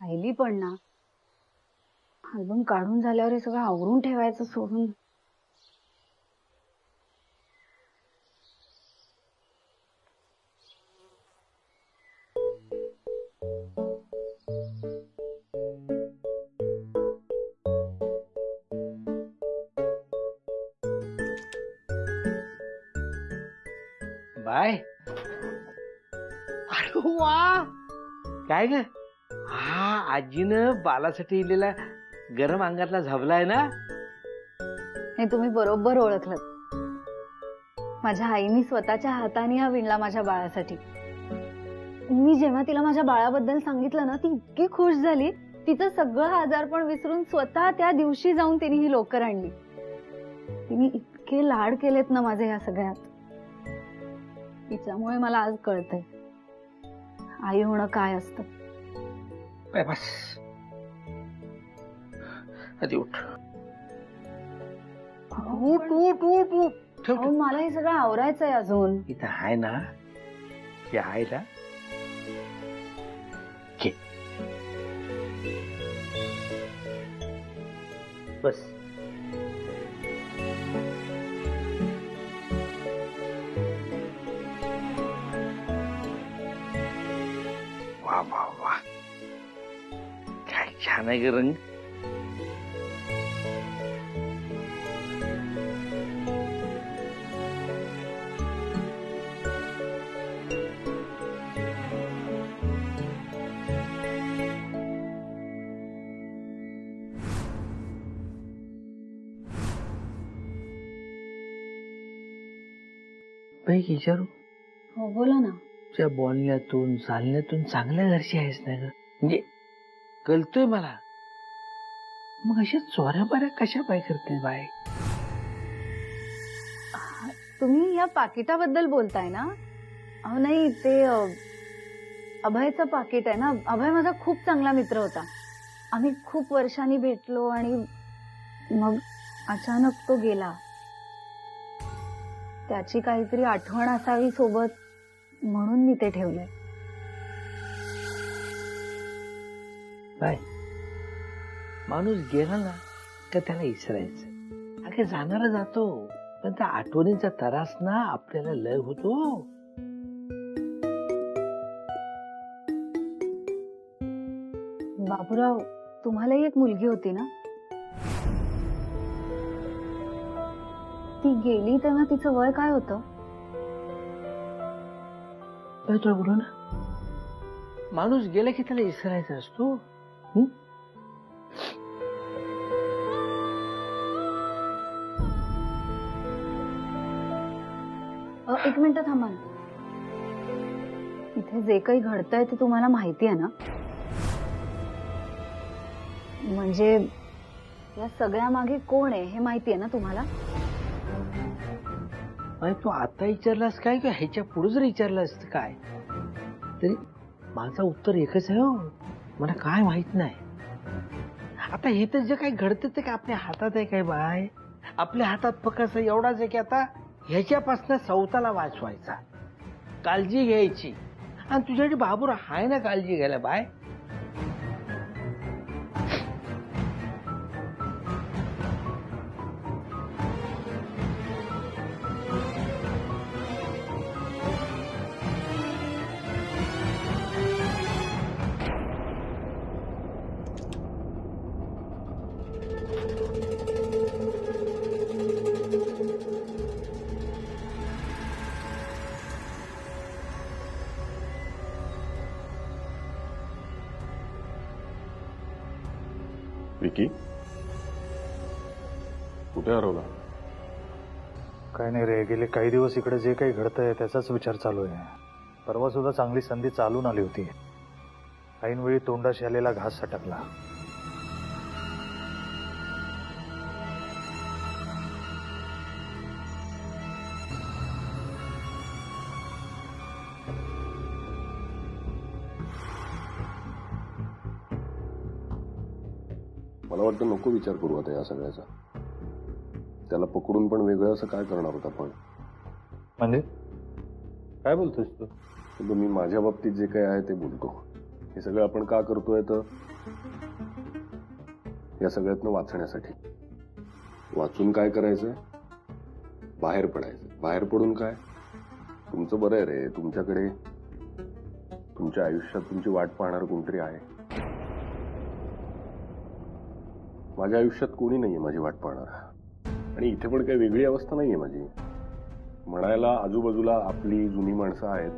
राहिली पण ना, अल्बम काढून झाल्यावर हे सगळं आवरून ठेवायचं सोडून. बाय. अरे वा, काय ग, हा आजीनं बालासाठी इलेला गरम अंगातला झबलाय ना. हे तुम्ही बरोबर ओळखलं. माझ्या आईने स्वतःच्या हाताने हा विणला माझ्या बाळासाठी. मी जेव्हा तिला माझ्या बाळाबद्दल सांगितलं ना, ती इतकी खुश झाली. तिचं सगळं आजारपण विसरून स्वतः त्या दिवशी जाऊन तिने ही लोकर आणली. तिने इतके लाड केलेत ना माझे या सगळ्यात. तिच्यामुळे मला आज कळतंय आई होणं काय असतं. बस आधी उठ. उठ उठ उठ उठ. ठेव अहो, मला हे सगळं आवरायचंय अजून. इथं आहे ना, या आईला घे. बस. वा वा वा, काय छान आहे ग रंग. बाई विचारू, हो बोला ना. तुझ्या बोलण्यातून चालण्यातून चांगल्या घरची आहेस ना ग, म्हणजे कळतोय मला. मग अशा चोऱ्या बऱ्या कशा पाय करते बाय? तुम्ही या पाकिटाबद्दल बोलताय ना? अहो नाही, ते अभयचं पाकिट आहे ना. अभय माझा खूप चांगला मित्र होता. आम्ही खूप वर्षांनी भेटलो आणि मग अचानक तो गेला. त्याची काहीतरी आठवण असावी सोबत, म्हणून मी ते ठेवलंय. बाय, माणूस गेला ना का त्याला विसरायचं. अगे जाणारा जातो, पण त्या आठवणीचा त्रास ना आपल्याला लय होतो. बाबूराव, तुम्हालाही एक मुलगी होती ना? ती गेली तेव्हा तिचं वय काय होतं? तुला बोलू ना, माणूस गेला की त्याला विसरायचा असतो. एक मिनिट थांबा ना. इथे जे काही घडतंय ते तुम्हाला माहिती आहे ना? म्हणजे या सगळ्या मागे कोण आहे हे माहिती आहे ना तुम्हाला? तू आता विचारलास काय किंवा ह्याच्या पुढे जर विचारलास काय, तरी माझं उत्तर एकच आहे. हो, मला काय माहित नाही. आता हे तर जे काही घडतं ते काय आपल्या हातात आहे काय बाय? आपल्या हातात फक्त एवढाच आहे की आता ह्याच्यापासून सौताला वाचवायचा, काळजी घ्यायची. आणि तुझ्यासाठी बाबूर हाय ना काळजी घ्यायला बाय. विकी, कुठे हरवला? काय नाही रे, गेले काही दिवस इकडे जे काही घडतंय त्याचाच विचार चालू आहे. परवा सुद्धा चांगली संधी चालून आली होती. ऐनवेळी तोंडाशी आलेला घास सटकला. मला वाटतं नको विचार करू आता या सगळ्याचा. त्याला पकडून पण वेगळं असं काय करणार होता आपण? म्हणजे काय बोलतोस तू? मी माझ्या बाबतीत जे काही आहे ते बोलतो. हे सगळं आपण का करतोय तर या सगळ्यातनं वाचण्यासाठी. वाचून काय करायचंय? बाहेर पडायचं. बाहेर पडून काय? तुमचं बरं आहे रे, तुमच्याकडे तुमच्या आयुष्यात तुमची वाट पाहणार कोणतरी आहे. माझ्या आयुष्यात कोणी नाहीये माझी वाट पाहणार, आणि इथे पण काही वेगळी अवस्था नाहीये माझी. म्हणायला आजूबाजूला आपली जुनी माणसं आहेत,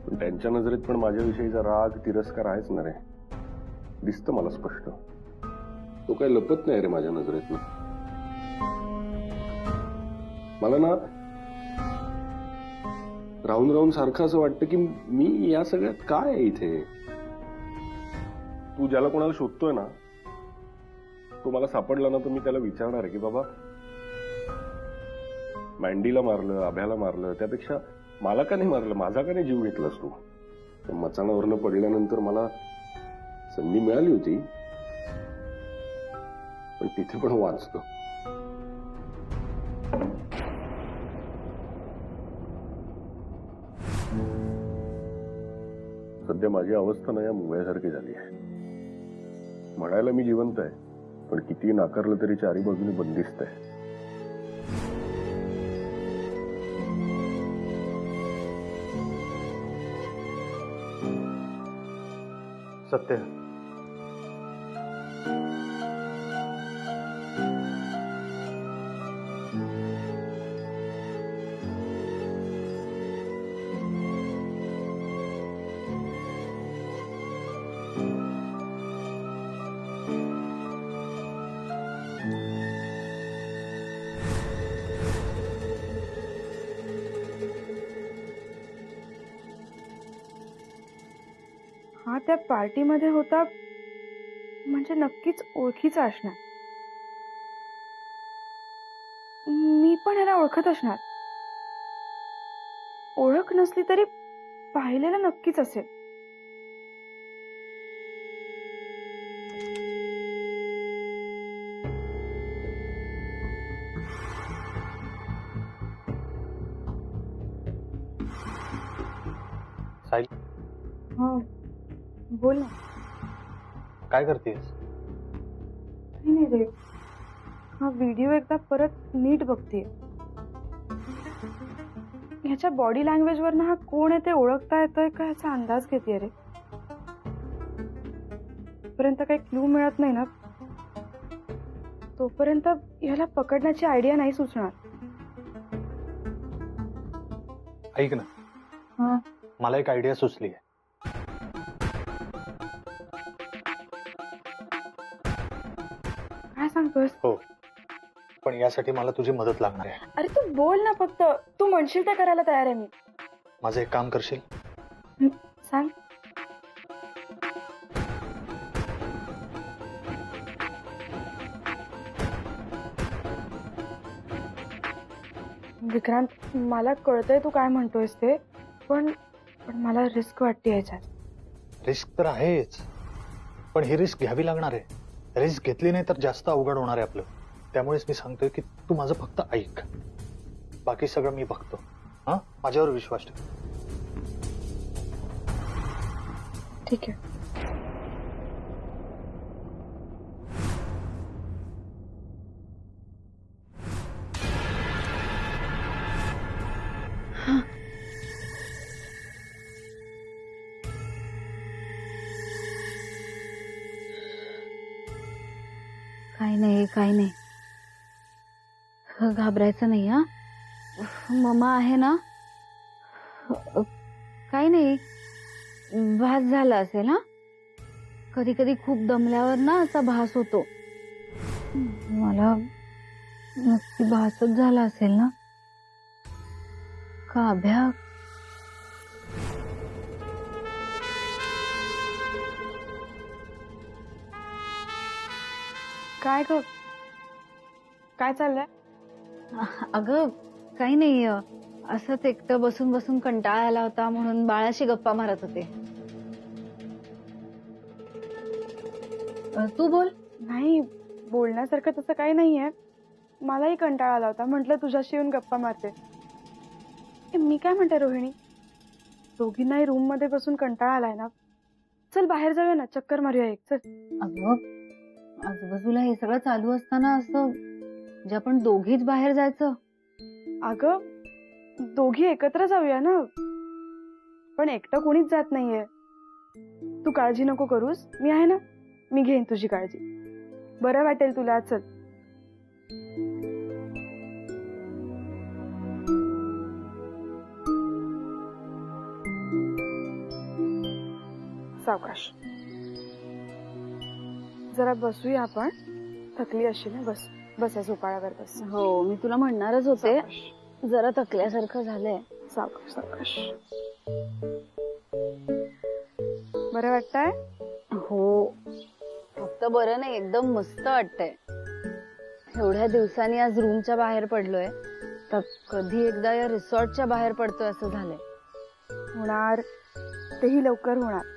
पण त्यांच्या नजरेत पण माझ्याविषयीचा राग तिरस्कार आहेच ना रे. दिसतं मला स्पष्ट. तो काही लपत नाही रे माझ्या नजरेतनं. मला ना राहून राहून सारखं असं वाटतं की मी या सगळ्यात काय आहे इथे. तू ज्याला कोणाला शोधतोय ना, तो मला सापडला ना, तर मी त्याला विचारणार आहे की बाबा, मँडीला मारलं, अभ्याला मारलं, त्यापेक्षा मला का नाही मारलं, माझा का नाही जीव घेतलास तू. मचाणावरनं पडल्यानंतर मला संधी मिळाली होती, पण तिथे पण वाचतो. सध्या माझी अवस्था ना या मुंगळ्यासारखी झाली आहे. म्हणायला मी जिवंत आहे, पण किती नाकारलं तरी चारी बाजूने बंदिस्त आहे. सत्य, हा त्या पार्टीमध्ये होता म्हणजे नक्कीच ओळखीचा असणार. मी पण ह्याला ओळखत असणार. ओळख नसली तरी पाहिलेलं नक्कीच असेल. साहिल, हो, बोल ना. काय करतेस? काही नाही रे, हा व्हिडिओ एकदा परत नीट बघतेय. ह्याच्या बॉडी लँग्वेज वर ना हा कोण आहे ते ओळखता येतोय का ह्याचा अंदाज घेतेय रे. तोपर्यंत काही क्लू मिळत नाही ना, तोपर्यंत ह्याला पकडण्याची आयडिया नाही सुचणार. ऐक ना, हा, मला एक आयडिया सुचली आहे. काय सांगतोयस? हो, पण यासाठी मला तुझी मदत लागणार आहे. अरे तू बोल ना, फक्त तू म्हणशील ते करायला तयार आहे मी. माझं एक काम करशील? सांग. विक्रांत, मला कळतंय तू काय म्हणतोयस ते, पण मला रिस्क वाटते याच्यात. रिस्क तर आहेच, पण ही रिस्क घ्यावी लागणार आहे. रिस्क घेतली नाही तर जास्त अवघड होणार आहे आपलं. त्यामुळेच मी सांगतोय की तू माझं फक्त ऐक, बाकी सगळं मी बघतो. हा, माझ्यावर विश्वास ठेव. ठीक आहे. काही नाही, काही नाही, घाबरायचं नाही. हा, मम्मा आहे ना. काही नाही, भास झाला असेल. हा, कधी कधी खूप दमल्यावर ना असा भास होतो. मला नक्की भासच झाला असेल ना. का अभ्या? काय ग, काय चाललंय? अगं काही नाही, असंच एकटं बसून बसून कंटाळा आला होता म्हणून बाळाशी गप्पा मारत होते. तू बोल. नाही, बोलण्यासारखं तसं काही नाहीये. मलाही कंटाळा आला होता, म्हटलं तुझ्याशी येऊन गप्पा मारते. मी काय म्हणते रोहिणी, दोघींनाही रूम मध्ये बसून कंटाळा आलाय ना, चल बाहेर जाऊया ना, चक्कर मारूया एक, चल. अगं आजूबाजूला हे सगळं चालू असताना असं जे आपण दोघीच बाहेर जायचं. अगं दोघी एकत्र जाऊया ना, पण एकटं कोणीच जात नाहीये. तू काळजी नको करूस, मी आहे ना, मी घेईन तुझी काळजी. बरं वाटेल तुला, चल. सावकाश. जरा बसूया आपण. थकली अशी ना, बस बस या झोपाळ्यावर बस. हो, मी तुला म्हणणारच होते, सावकाश. जरा थकल्यासारखं झालंय. सावकाश सावकाश. बरं वाटतंय? हो, फक्त बरं नाही, एकदम मस्त वाटतंय. एवढ्या दिवसांनी आज रूमच्या बाहेर पडलोय, तर कधी एकदा या रिसॉर्टच्या बाहेर पडतोय असं झालंय. होणार, तेही लवकर होणार.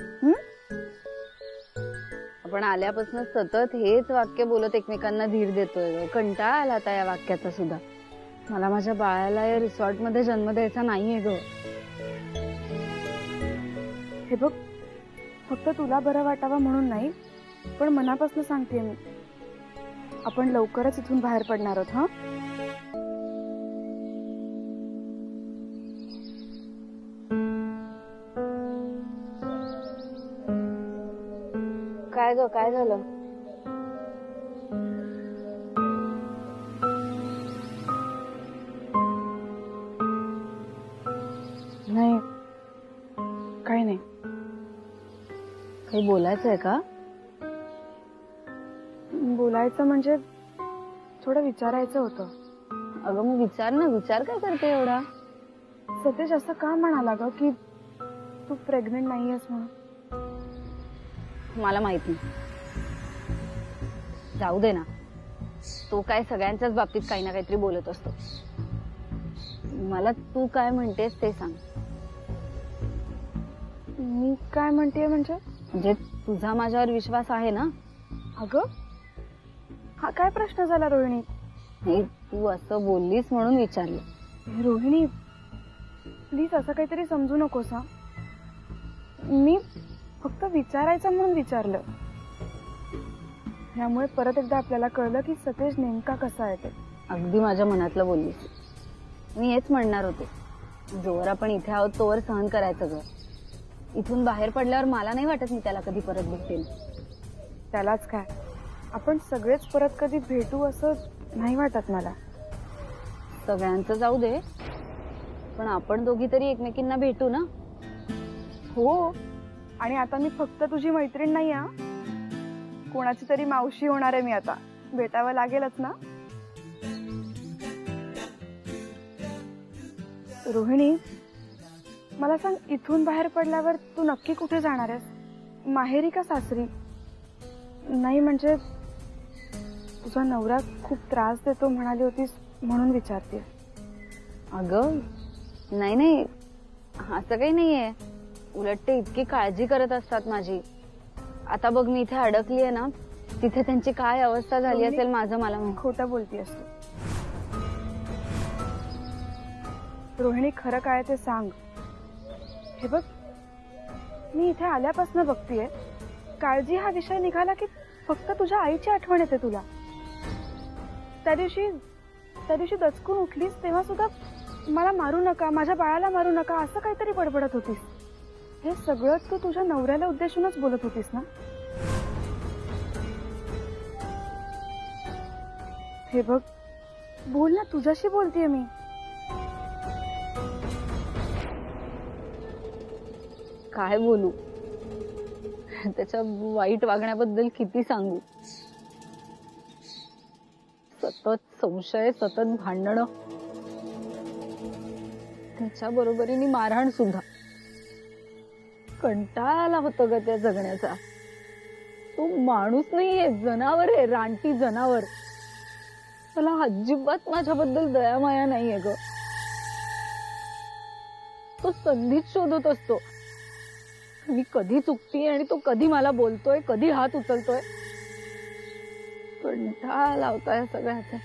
आपण आल्यापासून सतत हेच वाक्य बोलत एकमेकांना धीर देतोय ग. कंटाळा आला आता या वाक्याचा सुद्धा. मला माझ्या बाळाला या रिसॉर्ट मध्ये जन्म द्यायचा नाहीये ग. हे बघ, फक्त तुला बरं वाटावं म्हणून नाही, पण मनापासून सांगते मी, आपण लवकरच इथून बाहेर पडणार आहोत. हा, काय ग, काय झालं? नाही, काही नाही. काही बोलायचंय का? बोलायचं म्हणजे थोडं विचारायचं होतं. अगं मग विचार ना, विचार काय करते एवढा? सतेज असं का म्हणाला ग की तू प्रेग्नेंट नाहीयेस म्हणून? मला माहित नाही, जाऊ दे ना. तो काय सगळ्यांच्याच बाबतीत काही ना काहीतरी बोलत असतो. मला तू काय म्हणतेस ते सांग. मी काय म्हणतेय म्हणजे तुझा माझ्यावर विश्वास आहे ना? अगं हा काय प्रश्न झाला रोहिणी? नाही, तू असं बोललीस म्हणून विचारलं. रोहिणी प्लीज असं काहीतरी समजू नकोस हा. मी फक्त विचारायचं म्हणून विचारलं. यामुळे परत एकदा आपल्याला कळलं की सतेज नेमका कसा आहे ते. अगदी माझ्या मनातलं बोललीस. मी हेच म्हणणार होते, जोवर आपण इथे आहोत तोवर सहन करायचं ग. इथून बाहेर पडल्यावर मला नाही वाटत मी त्याला कधी परत भेटेन. त्यालाच काय, आपण सगळेच परत कधी भेटू असं नाही वाटत मला. सगळ्यांचं जाऊ दे, पण आपण दोघी तरी एकमेकींना भेटू ना. हो, आणि आता मी फक्त तुझी मैत्रीण नाही हा, कोणाची तरी मावशी होणार आहे मी आता. भेटावं लागेलच ना. रोहिणी मला सांग, इथून बाहेर पडल्यावर तू नक्की कुठे जाणार आहेस? माहेरी का सासरी? नाही म्हणजे तुझा नवरा खूप त्रास देतो म्हणाली होतीस म्हणून विचारते. अगं नाही नाही, असं काही नाहीये. उलट ते इतकी काळजी करत असतात माझी. आता बघ मी इथे अडकली आहे ना, तिथे त्यांची काय अवस्था झाली असेल माझं मला माहिती. खोटं बोलतीयस तू. रोहिणी खरं काय ते सांग. हे बघ, मी इथे आल्यापासून बघतीये, काळजी हा विषय निघाला की फक्त तुझ्या आईची आठवण येते तुला. त्या दिवशी दचकून उठलीस तेव्हा सुद्धा मला मारू नका, माझ्या बाळाला मारू नका असं काहीतरी बडबडत होतीस. हे सगळं तू तुझ्या नवऱ्याला उद्देशूनच बोलत होतीस ना? हे बघ, बोल ना, तुझ्याशी बोलतेय मी. काय बोलू, त्याच्या वाईट वागण्याबद्दल किती सांगू. सतत संशय, सतत भांडणं, त्याच्या बरोबरीने मारहाण सुद्धा. कंटाळा आला होता ग त्या जगण्याचा. तो माणूस नाहीये, जनावर आहे, रानटी जनावर. त्याला अजिबात माझ्याबद्दल दयामाया नाहीये ग. तो संधीच शोधत असतो. मी कधी चुकतीये आणि तो कधी मला बोलतोय, कधी हात उचलतोय. कंटाळा लावता या सगळ्याचा.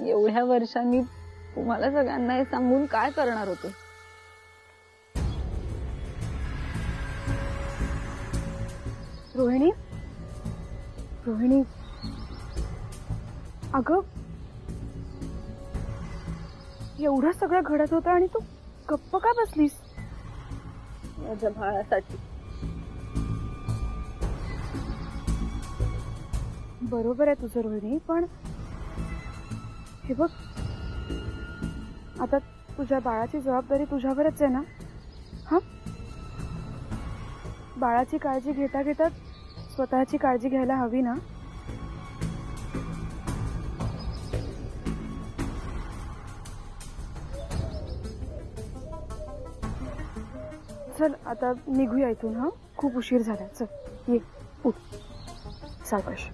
एवढ्या वर्षांनी तुम्हाला सगळ्यांना हे सांगून काय करणार होते. रोहिणी रोहिणी अगं एवढं सगळं घडत होतं आणि तू गप्प का बसलीस? माझ्या बाळासाठी. बरोबर आहे तुझं रोहिणी, पण हे बघ आता तुझ्या बाळाची जबाबदारी तुझ्यावरच आहे ना. हा, बाळाची काळजी घेता घेता स्वतःची काळजी घ्यायला हवी ना. चल आता निघूया इथून. हा, खूप उशीर झाला. चल ये, उठ सावकाश.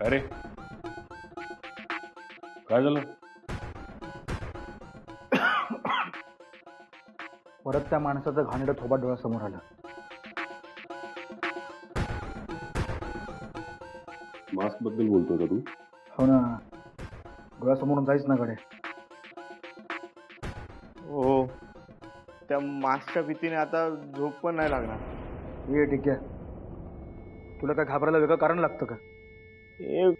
अरे काय झालं? परत त्या माणसाचं घाणेरडं थोबाड डोळ्यासमोर आलं. मास्क बद्दल बोलतोय का तू? हो ना, डोळ्यासमोरून जायच ना कडे. हो, त्या मास्कच्या भीतीने आता झोप पण नाही लागणार. ये ठीक आहे, तुला काय घाबरायला वेगळं कारण लागतं का? हे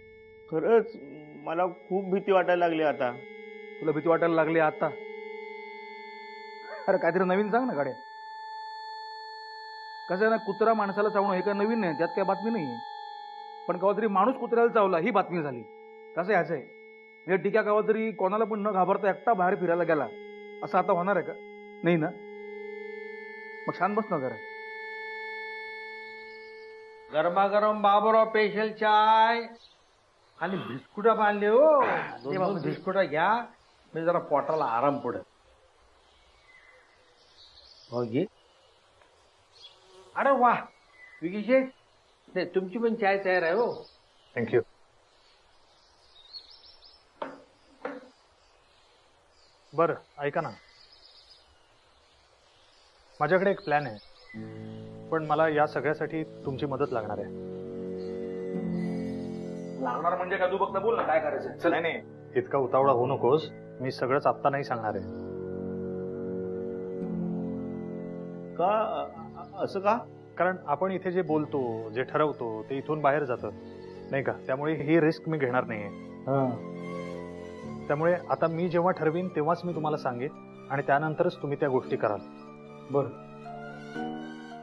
खरंच मला खूप भीती वाटायला लागली आता. तुला भीती वाटायला लागली आता? अरे काहीतरी नवीन सांग ना गाड्या. कसं आहे ना, कुत्रा माणसाला चावणं हे काय नवीन नाही, त्यात काय बातमी नाही. पण केव्हा तरी माणूस कुत्र्याला चावला ही बातमी झाली. कसं याचं आहे, हे टीका केव्हा तरी कोणाला पण न घाबरता एकटा बाहेर फिरायला गेला असं आता होणार आहे का? नाही ना. मग छान बस ना जरा. गरमागरम बाबूराव स्पेशल चाय आणि बिस्कुटा बांधले हो. दोन बिस्कुटा घ्या म्हणजे जरा पोटाला आराम पडेल. हो घे. अरे वा विशेष नाही, तुमची पण चाय तयार आहे हो. थँक्यू. बरं ऐका ना, माझ्याकडे एक प्लॅन आहे, पण मला या सगळ्यासाठी तुमची मदत लागणार आहे. लागणार म्हणजे का? तू फक्त बोल ना काय करायचं. नाही नाही, इतका उतावळा होऊ नकोस. मी सगळंच आत्ता नाही सांगणार आहे. का असं का? कारण आपण इथे जे बोलतो, जे ठरवतो ते इथून बाहेर जातं नाही का. त्यामुळे ही रिस्क मी घेणार नाहीये. त्यामुळे आता मी जेव्हा ठरवीन तेव्हाच मी तुम्हाला सांगेन आणि त्यानंतरच तुम्ही त्या गोष्टी कराल. बर,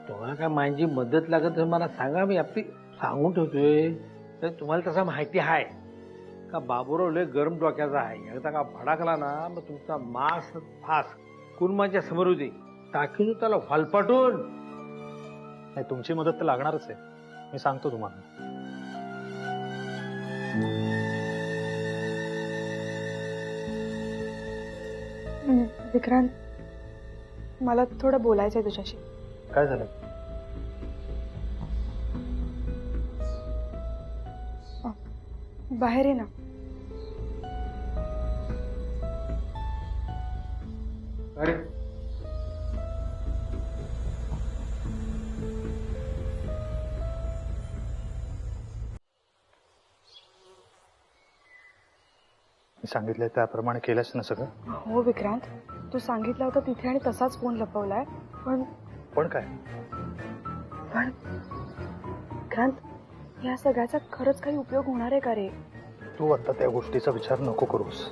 तुम्हाला काय माझी मदत लागत तर मला सांगा, मी आपली सांगून ठेवतोय. तर तुम्हाला तसं माहिती आहे का बाबूराव लय गरम डोक्याचा आहे. एकदा का भडाकला ना मग तुमचा मास फास कुर्माच्या समोर होते टाकीन त्याला फालपाटून. नाही, तुमची मदत तर लागणारच आहे, मी सांगतो तुम्हाला. विक्रांत, मला थोडं बोलायचं आहे तुझ्याशी. काय झालं? बाहेर ये ना. अरे मी सांगितलंय त्याप्रमाणे केलंच ना सगळं? हो विक्रांत, तू सांगितलं होतं तिथे आणि तसाच फोन लपवलाय. पण काय? पण विक्रांत, या सगळ्याचा खरंच काही उपयोग होणार आहे का रे? तू आता त्या गोष्टीचा विचार नको करूस.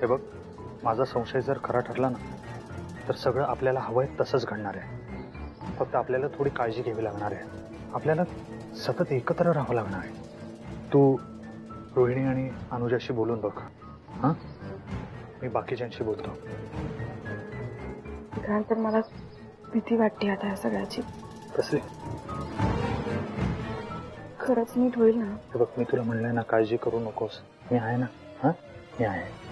हे बघ, माझा संशय जर खरा ठरला ना तर सगळं आपल्याला हवंय तसंच घडणार आहे. फक्त आपल्याला थोडी काळजी घ्यावी लागणार आहे. आपल्याला सतत एकत्र राहावं लागणार आहे. तू रोहिणी आणि अनुजाशी बोलून बघ. हां, मी बाकीच्यांशी बोलतो. विक्रांत, पण मला भीती वाटते आता या सगळ्याची. कसली? खरंच नीट होईल ना? हे बघ, मी तुला म्हणलंय ना, काळजी करू नकोस. मी आहे ना. हां, मी आहे.